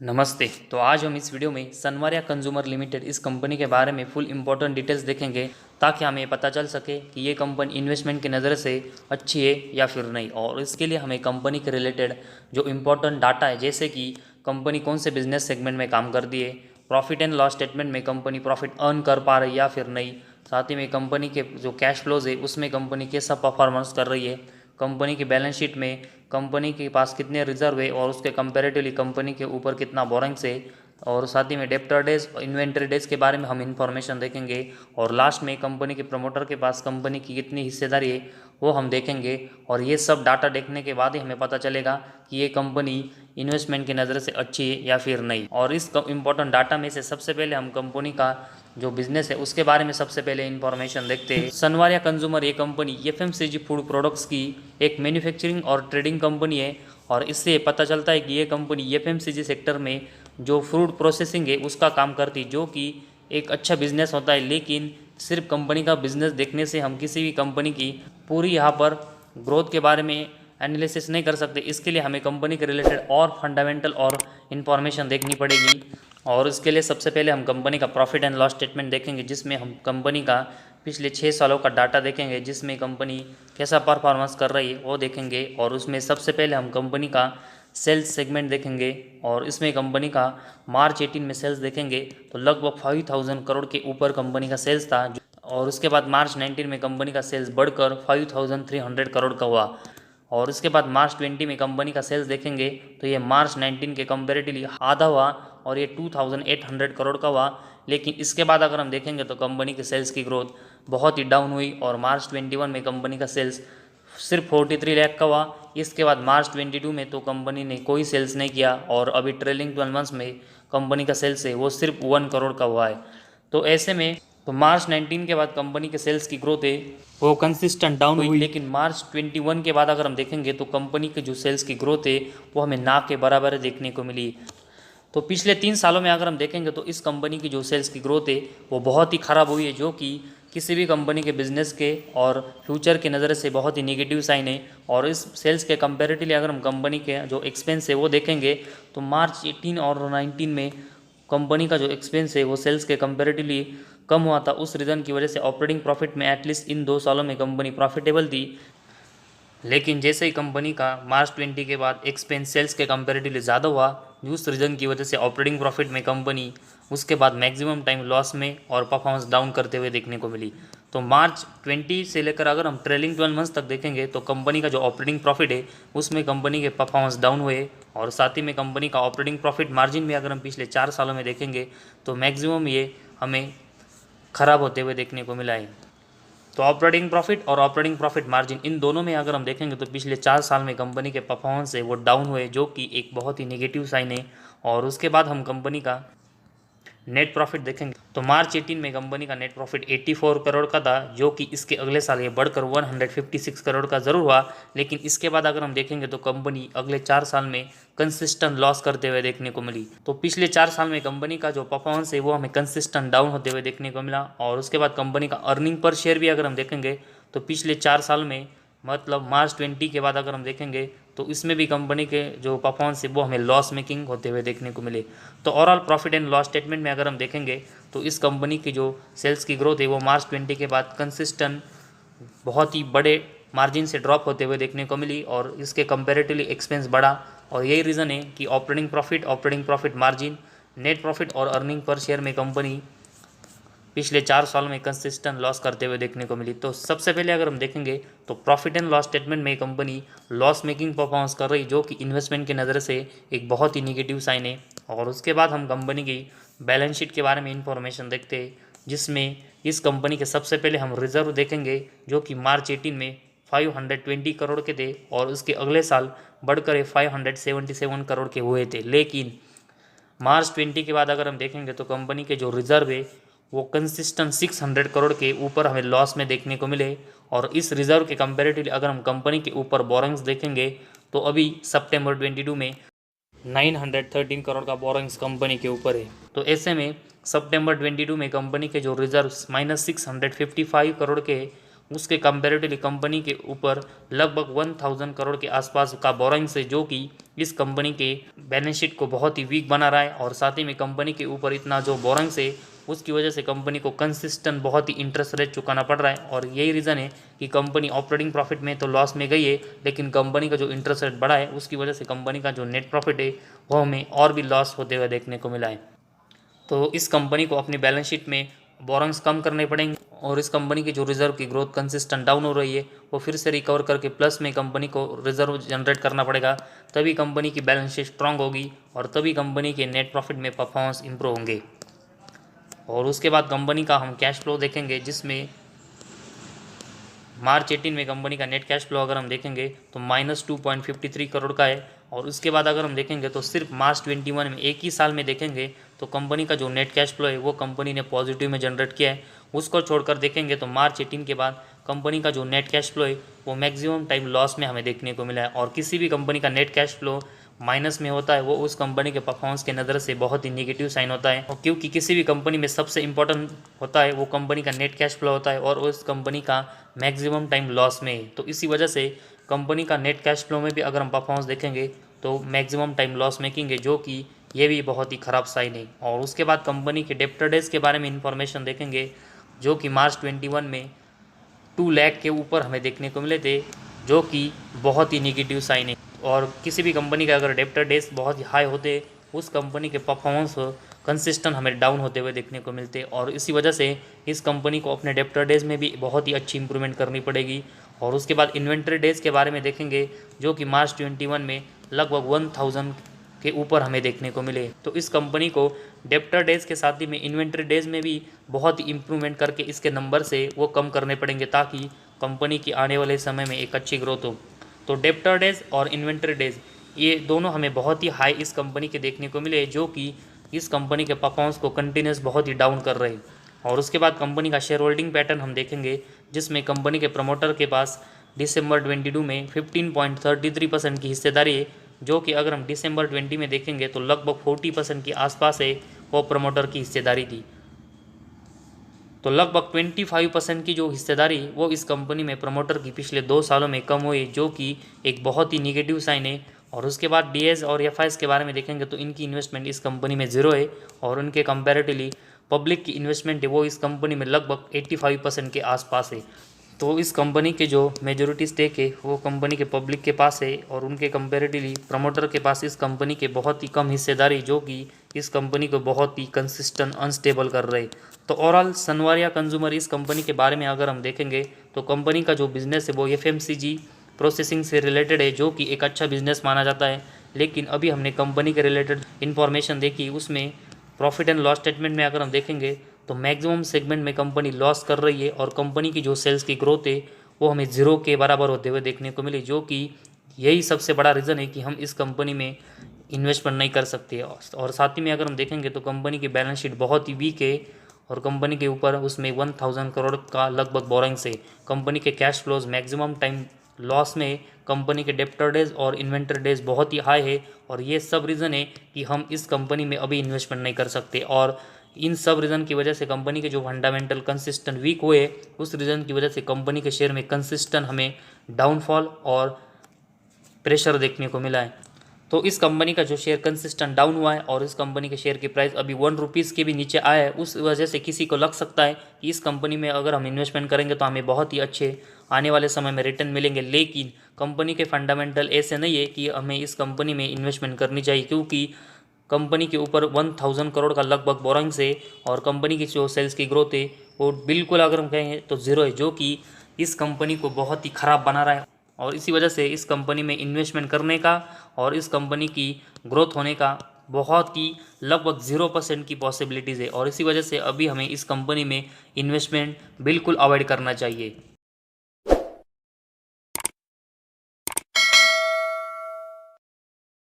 नमस्ते। तो आज हम इस वीडियो में सनवारिया कंज्यूमर लिमिटेड इस कंपनी के बारे में फुल इम्पोर्टेंट डिटेल्स देखेंगे ताकि हमें पता चल सके कि ये कंपनी इन्वेस्टमेंट की नज़र से अच्छी है या फिर नहीं। और इसके लिए हमें कंपनी के रिलेटेड जो इम्पोर्टेंट डाटा है, जैसे कि कंपनी कौन से बिजनेस सेगमेंट में काम कर रही है, प्रॉफिट एंड लॉस स्टेटमेंट में कंपनी प्रॉफिट अर्न कर पा रही है या फिर नहीं, साथ ही में कंपनी के जो कैश फ्लोज है उसमें कंपनी कैसा परफॉर्मेंस कर रही है, कंपनी की बैलेंस शीट में कंपनी के पास कितने रिजर्व है और उसके कंपेरेटिवली कंपनी के ऊपर कितना बोरिंग्स है, और साथ ही में डेप्टर डेज इन्वेंटरी डेज के बारे में हम इंफॉर्मेशन देखेंगे। और लास्ट में कंपनी के प्रमोटर के पास कंपनी की कितनी हिस्सेदारी है वो हम देखेंगे। और ये सब डाटा देखने के बाद ही हमें पता चलेगा कि ये कंपनी इन्वेस्टमेंट की नज़र से अच्छी है या फिर नहीं। और इस इम्पोर्टेंट डाटा में से सबसे पहले हम कंपनी का जो बिजनेस है उसके बारे में सबसे पहले इन्फॉर्मेशन देखते हैं। सनवारिया कंज्यूमर ये कंपनी एफएमसीजी फूड प्रोडक्ट्स की एक मैन्युफैक्चरिंग और ट्रेडिंग कंपनी है। और इससे पता चलता है कि ये कंपनी एफएमसीजी सेक्टर में जो फूड प्रोसेसिंग है उसका काम करती, जो कि एक अच्छा बिजनेस होता है। लेकिन सिर्फ कंपनी का बिजनेस देखने से हम किसी भी कंपनी की पूरी यहाँ पर ग्रोथ के बारे में एनालिसिस नहीं कर सकते। इसके लिए हमें कंपनी के रिलेटेड और फंडामेंटल और इन्फॉर्मेशन देखनी पड़ेगी। और इसके लिए सबसे पहले हम कंपनी का प्रॉफिट एंड लॉस स्टेटमेंट देखेंगे, जिसमें हम कंपनी का पिछले 6 सालों का डाटा देखेंगे, जिसमें कंपनी कैसा परफॉर्मेंस कर रही है वो देखेंगे। और उसमें सबसे पहले हम कंपनी का सेल्स सेगमेंट देखेंगे, और इसमें कंपनी का मार्च 18 में सेल्स देखेंगे तो लगभग 5000 करोड़ के ऊपर कंपनी का सेल्स था। और उसके बाद मार्च 19 में कंपनी का सेल्स बढ़कर 5300 करोड़ का हुआ। और उसके बाद मार्च 20 में कंपनी का सेल्स देखेंगे तो ये मार्च 19 के कंपेरेटिवली आधा हुआ और ये 2800 करोड़ का हुआ। लेकिन इसके बाद अगर हम देखेंगे तो कंपनी के सेल्स की ग्रोथ बहुत ही डाउन हुई और मार्च 21 में कंपनी का सेल्स सिर्फ 43 लाख का हुआ। इसके बाद मार्च 22 में तो कंपनी ने कोई सेल्स नहीं किया, और अभी ट्रेलिंग 12 मंथ्स में कंपनी का सेल्स है वो सिर्फ 1 करोड़ का हुआ है। तो ऐसे में तो मार्च 19 के बाद कंपनी के सेल्स की ग्रोथ है वो कंसिस्टेंट डाउन हुई। लेकिन मार्च 21 के बाद अगर हम देखेंगे तो कंपनी के जो सेल्स की ग्रोथ है वो हमें ना के बराबर देखने को मिली। तो पिछले 3 सालों में अगर हम देखेंगे तो इस कंपनी की जो सेल्स की ग्रोथ है वो बहुत ही ख़राब हुई है, जो कि किसी भी कंपनी के बिजनेस के और फ्यूचर के नज़र से बहुत ही नेगेटिव साइन है। और इस सेल्स के कंपेरेटिवली अगर हम कंपनी के जो एक्सपेंस है वो देखेंगे तो मार्च 18 और 19 में कंपनी का जो एक्सपेंस है वो सेल्स के कंपेरेटिवली कम हुआ था। उस रीज़न की वजह से ऑपरेटिंग प्रॉफिट में एटलीस्ट इन 2 सालों में कंपनी प्रॉफिटेबल थी। लेकिन जैसे ही कंपनी का मार्च 20 के बाद एक्सपेंस सेल्स के कंपेरेटिवली ज़्यादा हुआ, उस रीज़न की वजह से ऑपरेटिंग प्रॉफिट में कंपनी उसके बाद मैक्सिमम टाइम लॉस में और परफॉर्मेंस डाउन करते हुए देखने को मिली। तो मार्च 20 से लेकर अगर हम ट्रेलिंग 12 मंथ्स तक देखेंगे तो कंपनी का जो ऑपरेटिंग प्रॉफिट है उसमें कंपनी के परफॉर्मेंस डाउन हुए। और साथ ही में कंपनी का ऑपरेटिंग प्रॉफिट मार्जिन में अगर हम पिछले 4 सालों में देखेंगे तो मैक्सिमम ये हमें ख़राब होते हुए देखने को मिला है। तो ऑपरेटिंग प्रॉफिट और ऑपरेटिंग प्रॉफिट मार्जिन इन दोनों में अगर हम देखेंगे तो पिछले 4 साल में कंपनी के परफॉर्मेंस है वो डाउन हुए, जो कि एक बहुत ही नेगेटिव साइन है। और उसके बाद हम कंपनी का नेट प्रॉफिट देखेंगे तो मार्च 18 में कंपनी का नेट प्रॉफिट 84 करोड़ का था, जो कि इसके अगले साल ये बढ़कर 156 करोड़ का ज़रूर हुआ। लेकिन इसके बाद अगर हम देखेंगे तो कंपनी अगले 4 साल में कंसिस्टेंट लॉस करते हुए देखने को मिली। तो पिछले 4 साल में कंपनी का जो परफॉर्मेंस है वो हमें कंसिस्टेंट डाउन होते हुए देखने को मिला। और उसके बाद कंपनी का अर्निंग पर शेयर भी अगर हम देखेंगे तो पिछले 4 साल में मतलब मार्च 20 के बाद अगर हम देखेंगे तो इसमें भी कंपनी के जो परफॉर्मेंस है वो हमें लॉस मेकिंग होते हुए देखने को मिले। तो overall profit and loss statement में अगर हम देखेंगे तो इस कंपनी की जो सेल्स की ग्रोथ है वो मार्च 20 के बाद कंसिस्टेंट बहुत ही बड़े मार्जिन से ड्रॉप होते हुए देखने को मिली, और इसके कंपेरेटिवली एक्सपेंस बढ़ा। और यही रीज़न है कि operating profit margin, net profit और अर्निंग पर शेयर में कंपनी पिछले 4 साल में कंसिस्टेंट लॉस करते हुए देखने को मिली। तो सबसे पहले अगर हम देखेंगे तो प्रॉफिट एंड लॉस स्टेटमेंट में कंपनी लॉस मेकिंग परफॉर्मेंस कर रही, जो कि इन्वेस्टमेंट की नज़र से एक बहुत ही निगेटिव साइन है। और उसके बाद हम कंपनी की बैलेंस शीट के बारे में इंफॉर्मेशन देखते हैं, जिसमें इस कंपनी के सबसे पहले हम रिजर्व देखेंगे, जो कि मार्च 18 में 520 करोड़ के थे और उसके अगले साल बढ़कर 577 करोड़ के हुए थे। लेकिन मार्च 20 के बाद अगर हम देखेंगे तो कंपनी के जो रिजर्व है वो कंसिस्टेंट 600 करोड़ के ऊपर हमें लॉस में देखने को मिले। और इस रिजर्व के कंपेरेटिवली अगर हम कंपनी के ऊपर बोरिंग्स देखेंगे तो अभी सितंबर 22 में 913 करोड़ का बोरिंग्स कंपनी के ऊपर है। तो ऐसे में सितंबर 22 में कंपनी के जो रिजर्व्स -655 करोड़ के उसके कंपैरेटिवली कंपनी के ऊपर लगभग 1000 करोड़ के आसपास का बोरोइंग्स है, जो कि इस कंपनी के बैलेंस शीट को बहुत ही वीक बना रहा है। और साथ ही में कंपनी के ऊपर इतना जो बोरोइंग्स है उसकी वजह से कंपनी को कंसिस्टेंट बहुत ही इंटरेस्ट रेट चुकाना पड़ रहा है। और यही रीज़न है कि कंपनी ऑपरेटिंग प्रॉफिट में तो लॉस में गई है, लेकिन कंपनी का जो इंटरेस्ट रेट बढ़ा है उसकी वजह से कंपनी का जो नेट प्रॉफिट है वो हमें और भी लॉस होते हुए देखने को मिला है। तो इस कंपनी को अपनी बैलेंस शीट में बोरोइंग्स कम करने पड़ेंगे और इस कंपनी की जो रिजर्व की ग्रोथ कंसिस्टेंट डाउन हो रही है वो फिर से रिकवर करके प्लस में कंपनी को रिजर्व जनरेट करना पड़ेगा, तभी कंपनी की बैलेंस शीट स्ट्रांग होगी और तभी कंपनी के नेट प्रॉफिट में परफॉर्मेंस इंप्रूव होंगे। और उसके बाद कंपनी का हम कैश फ्लो देखेंगे, जिसमें मार्च 18 में कंपनी का नेट कैश फ्लो अगर हम देखेंगे तो -2.53 करोड़ का है। और उसके बाद अगर हम देखेंगे तो सिर्फ मार्च 21 में एक ही साल में देखेंगे तो कंपनी का जो नेट कैश फ्लो है वो कंपनी ने पॉजिटिव में जनरेट किया है। उसको छोड़कर देखेंगे तो मार्च 18 के बाद कंपनी का जो नेट कैश फ्लो है वो मैक्सिमम टाइम लॉस में हमें देखने को मिला है। और किसी भी कंपनी का नेट कैश फ्लो माइनस में होता है वो उस कंपनी के परफॉर्मेंस के नज़र से बहुत ही नेगेटिव साइन होता है। और क्योंकि किसी भी कंपनी में सबसे इंपॉर्टेंट होता है वो कंपनी का नेट कैश फ्लो होता है और उस कंपनी का मैक्सिमम टाइम लॉस में है। तो इसी वजह से कंपनी का नेट कैश फ्लो में भी अगर हम परफॉर्मेंस देखेंगे तो मैक्सिमम टाइम लॉस मेकिंग है, जो कि ये भी बहुत ही ख़राब साइन है। और उसके बाद कंपनी के डेप्टर डेज के बारे में इंफॉर्मेशन देखेंगे, जो कि मार्च 21 में 2 लाख के ऊपर हमें देखने को मिले थे, जो कि बहुत ही निगेटिव साइन है। और किसी भी कंपनी का अगर डेप्टर डेज बहुत ही हाई होते उस कंपनी के परफॉर्मेंस कंसिस्टेंट हमें डाउन होते हुए देखने को मिलते। और इसी वजह से इस कंपनी को अपने डेप्टर डेज में भी बहुत ही अच्छी इंप्रूवमेंट करनी पड़ेगी। और उसके बाद इन्वेंट्री डेज के बारे में देखेंगे, जो कि मार्च 21 में लगभग 1000 के ऊपर हमें देखने को मिले। तो इस कंपनी को डेप्टर डेज के साथ ही में इन्वेंट्री डेज में भी बहुत ही इंप्रूवमेंट करके इसके नंबर से वो कम करने पड़ेंगे, ताकि कंपनी की आने वाले समय में एक अच्छी ग्रोथ हो। तो डेप्टर डेज और इन्वेंट्री डेज ये दोनों हमें बहुत ही हाई इस कंपनी के देखने को मिले, जो कि इस कंपनी के परफॉर्मेंस को कंटिन्यूस बहुत ही डाउन कर रहे हैं। और उसके बाद कंपनी का शेयर होल्डिंग पैटर्न हम देखेंगे, जिसमें कंपनी के प्रमोटर के पास दिसंबर 22 में 15.33% की हिस्सेदारी है, जो कि अगर हम दिसंबर 20 में देखेंगे तो लगभग 40% के आसपास है वो प्रमोटर की हिस्सेदारी थी। तो लगभग 25% की जो हिस्सेदारी वो इस कंपनी में प्रमोटर की पिछले 2 सालों में कम हुई, जो कि एक बहुत ही निगेटिव साइन है। और उसके बाद डीएस और एफआईएस के बारे में देखेंगे तो इनकी इन्वेस्टमेंट इस कंपनी में ज़ीरो है और उनके कंपैरेटिवली पब्लिक की इन्वेस्टमेंट है वो इस कंपनी में लगभग 85% के आसपास है। तो इस कंपनी के जो मेजॉरिटी स्टेक है वो कंपनी के पब्लिक के पास है और उनके कंपैरेटिवली प्रमोटर के पास इस कंपनी के बहुत ही कम हिस्सेदारी, जो कि इस कंपनी को बहुत ही कंसिस्टेंट अनस्टेबल कर रहे। तो ओवरऑल सनवारिया कंज्यूमर इस कंपनी के बारे में अगर हम देखेंगे तो कंपनी का जो बिज़नेस है वो एफएमसीजी प्रोसेसिंग से रिलेटेड है, जो कि एक अच्छा बिजनेस माना जाता है। लेकिन अभी हमने कंपनी के रिलेटेड इन्फॉर्मेशन देखी, उसमें प्रॉफिट एंड लॉस स्टेटमेंट में अगर हम देखेंगे तो मैक्सिमम सेगमेंट में कंपनी लॉस कर रही है और कंपनी की जो सेल्स की ग्रोथ है वो हमें ज़ीरो के बराबर होते हुए देखने को मिली, जो कि यही सबसे बड़ा रीज़न है कि हम इस कंपनी में इन्वेस्टमेंट नहीं कर सकते। और साथ ही में अगर हम देखेंगे तो कंपनी की बैलेंस शीट बहुत ही वीक है और कंपनी के ऊपर उसमें 1000 करोड़ का लगभग बोरिंग्स है। कंपनी के cash flows maximum time loss में, कंपनी के डेप्टर डेज और इन्वेंटरी डेज बहुत ही हाई है और ये सब रीज़न है कि हम इस कंपनी में अभी इन्वेस्टमेंट नहीं कर सकते। और इन सब रीज़न की वजह से कंपनी के जो फंडामेंटल कंसिस्टेंट वीक हुए, उस रीज़न की वजह से कंपनी के शेयर में कंसिस्टेंट हमें डाउनफॉल और प्रेशर देखने को मिला है। तो इस कंपनी का जो शेयर कंसिस्टेंट डाउन हुआ है और इस कंपनी के शेयर की प्राइस अभी 1 रुपीज़ के भी नीचे आया है, उस वजह से किसी को लग सकता है कि इस कंपनी में अगर हम इन्वेस्टमेंट करेंगे तो हमें बहुत ही अच्छे आने वाले समय में रिटर्न मिलेंगे। लेकिन कंपनी के फंडामेंटल ऐसे नहीं है कि हमें इस कंपनी में इन्वेस्टमेंट करनी चाहिए, क्योंकि कंपनी के ऊपर 1000 करोड़ का लगभग बोरिंग्स है और कंपनी की जो सेल्स की ग्रोथ है वो बिल्कुल अगर हम कहें तो ज़ीरो है, जो कि इस कंपनी को बहुत ही ख़राब बना रहा है। और इसी वजह से इस कंपनी में इन्वेस्टमेंट करने का और इस कंपनी की ग्रोथ होने का बहुत ही लगभग 0% की पॉसिबिलिटीज़ है और इसी वजह से अभी हमें इस कंपनी में इन्वेस्टमेंट बिल्कुल अवॉइड करना चाहिए।